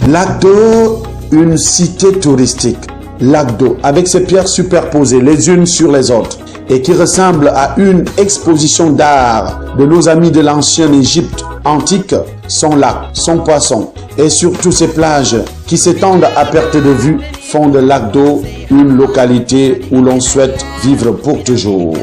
Lac d'eau, une cité touristique. Lac d'eau, avec ses pierres superposées les unes sur les autres et qui ressemble à une exposition d'art de nos amis de l'ancienne Égypte antique, son lac, son poisson et surtout ses plages qui s'étendent à perte de vue font de Lac d'eau une localité où l'on souhaite vivre pour toujours.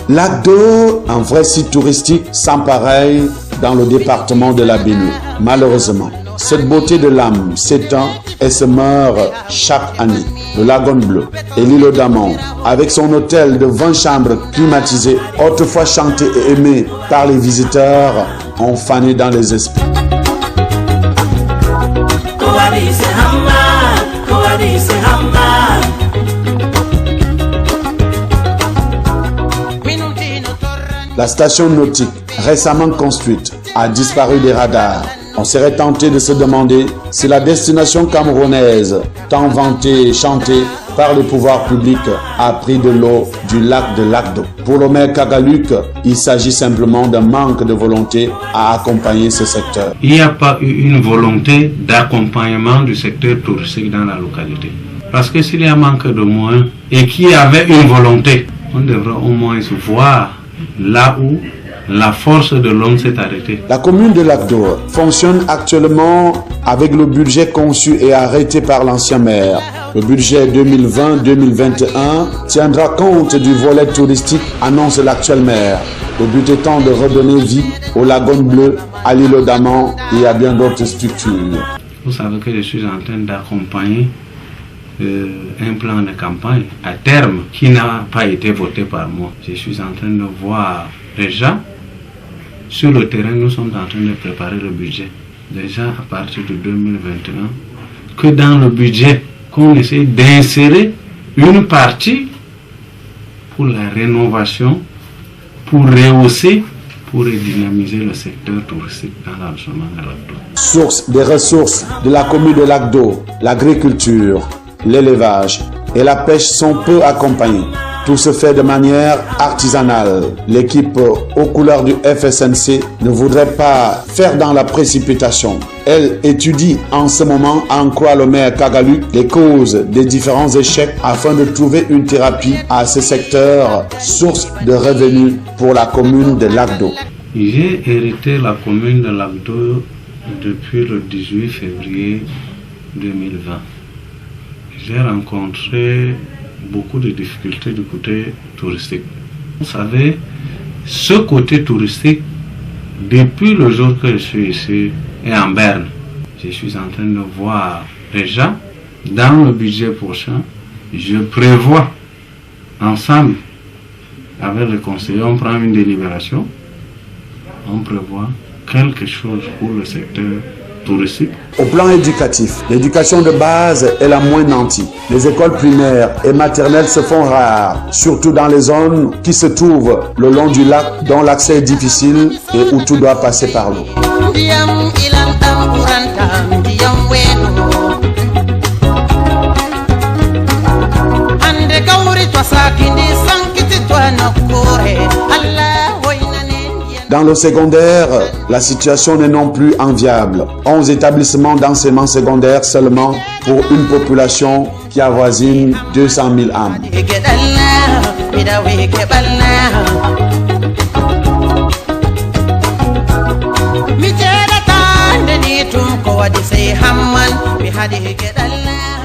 Lac d'eau, un vrai site touristique sans pareil dans le département de la Benue. Malheureusement, cette beauté de l'âme s'éteint et se meurt chaque année. Le Lagon Bleu et l'île d'Amont, avec son hôtel de 20 chambres climatisées, autrefois chanté et aimé par les visiteurs, ont fané dans les esprits. La station nautique, récemment construite, a disparu des radars. On serait tenté de se demander si la destination camerounaise, tant vantée et chantée par les pouvoirs publics, a pris de l'eau du lac de Lac d'eau. Pour le maire Kagaluc, il s'agit simplement d'un manque de volonté à accompagner ce secteur. Il n'y a pas eu une volonté d'accompagnement du secteur touristique dans la localité. Parce que s'il y a un manque de moyens et qu'il y avait une volonté, on devrait au moins se voir là où la force de l'homme s'est arrêtée. La commune de Lac d'eau fonctionne actuellement avec le budget conçu et arrêté par l'ancien maire. Le budget 2020-2021 tiendra compte du volet touristique, annonce l'actuel maire. Le but étant de redonner vie au Lagon Bleu, à l'île d'Amont et à bien d'autres structures. Vous savez que je suis en train d'accompagner un plan de campagne à terme qui n'a pas été voté par moi. Je suis en train de voir déjà sur le terrain, nous sommes en train de préparer le budget. Déjà à partir de 2021, que dans le budget, qu'on essaie d'insérer une partie pour la rénovation, pour rehausser, pour redynamiser le secteur touristique dans l'ensemble de Lac d'eau. Source des ressources de la commune de Lac d'eau, l'agriculture, l'élevage et la pêche sont peu accompagnés. Tout se fait de manière artisanale. L'équipe aux couleurs du FSNC ne voudrait pas faire dans la précipitation. Elle étudie en ce moment, en quoi le maire Kagaluc, les causes des différents échecs afin de trouver une thérapie à ce secteur, source de revenus pour la commune de Lac d'eau. J'ai hérité la commune de Lac d'eau depuis le 18 février 2020. J'ai rencontré beaucoup de difficultés du côté touristique. Vous savez, ce côté touristique, depuis le jour que je suis ici et en Berne, je suis en train de voir déjà dans le budget prochain, je prévois ensemble avec les conseillers, on prend une délibération, on prévoit quelque chose pour le secteur touristique. Au plan éducatif, l'éducation de base est la moins nantie. Les écoles primaires et maternelles se font rares, surtout dans les zones qui se trouvent le long du lac dont l'accès est difficile et où tout doit passer par l'eau. Dans le secondaire, la situation n'est non plus enviable. 11 établissements d'enseignement secondaire seulement pour une population qui avoisine 200 000 âmes.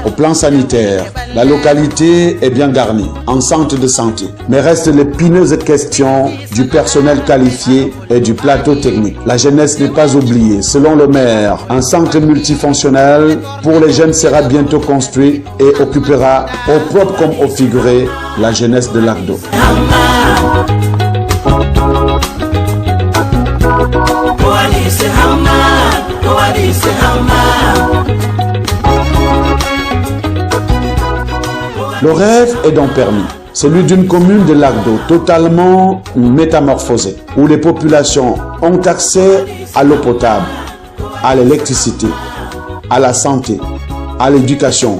Au plan sanitaire, la localité est bien garnie en centre de santé, mais reste l'épineuse question du personnel qualifié et du plateau technique. La jeunesse n'est pas oubliée. Selon le maire, un centre multifonctionnel pour les jeunes sera bientôt construit et occupera au propre comme au figuré la jeunesse de Lac d'eau. Le rêve est donc permis, celui d'une commune de Lac d'eau totalement métamorphosée, où les populations ont accès à l'eau potable, à l'électricité, à la santé, à l'éducation,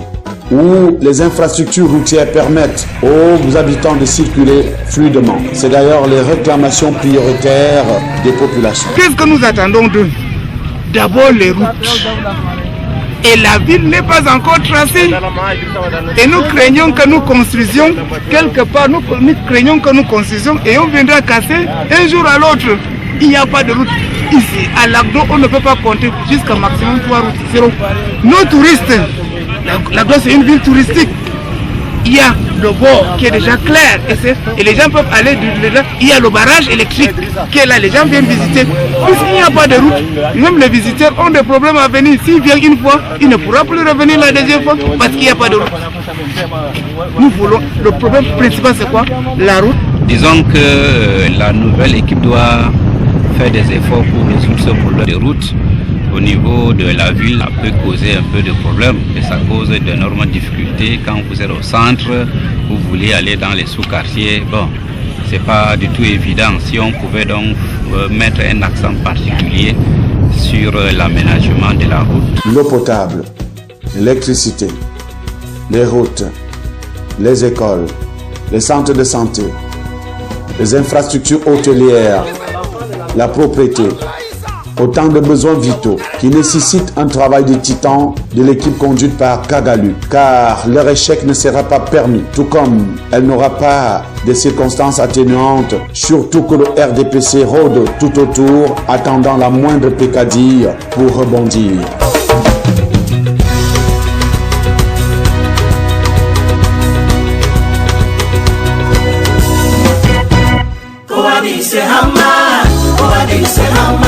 où les infrastructures routières permettent aux habitants de circuler fluidement. C'est d'ailleurs les réclamations prioritaires des populations. Qu'est-ce que nous attendons d'eux? D'abord les routes. Et la ville n'est pas encore tracée. Et nous craignons que nous construisions quelque part, nous craignons que nous construisions et on viendra casser un jour à l'autre. Il n'y a pas de route. Ici, à Lagdo, on ne peut pas compter jusqu'à maximum 3 routes. Zéro. Nos touristes, Lagdo c'est une ville touristique. Il y a le bord qui est déjà clair et les gens peuvent aller de là. Il y a le barrage électrique qui est là, les gens viennent visiter. Puisqu'il n'y a pas de route, même les visiteurs ont des problèmes à venir. S'ils viennent une fois, ils ne pourront plus revenir la deuxième fois parce qu'il n'y a pas de route. Nous voulons, le problème principal c'est quoi? La route. Disons que la nouvelle équipe doit faire des efforts pour résoudre ce problème de route. Au niveau de la ville, ça peut causer un peu de problèmes et ça cause d'énormes difficultés quand vous êtes au centre, vous voulez aller dans les sous-quartiers. Bon, c'est pas du tout évident. Si on pouvait donc mettre un accent particulier sur l'aménagement de la route. L'eau potable, l'électricité, les routes, les écoles, les centres de santé, les infrastructures hôtelières, la propriété. Autant de besoins vitaux qui nécessitent un travail de titan de l'équipe conduite par Kagalu, car leur échec ne sera pas permis, tout comme elle n'aura pas de circonstances atténuantes, surtout que le RDPC rôde tout autour, attendant la moindre pécadille pour rebondir. Owadise Hama.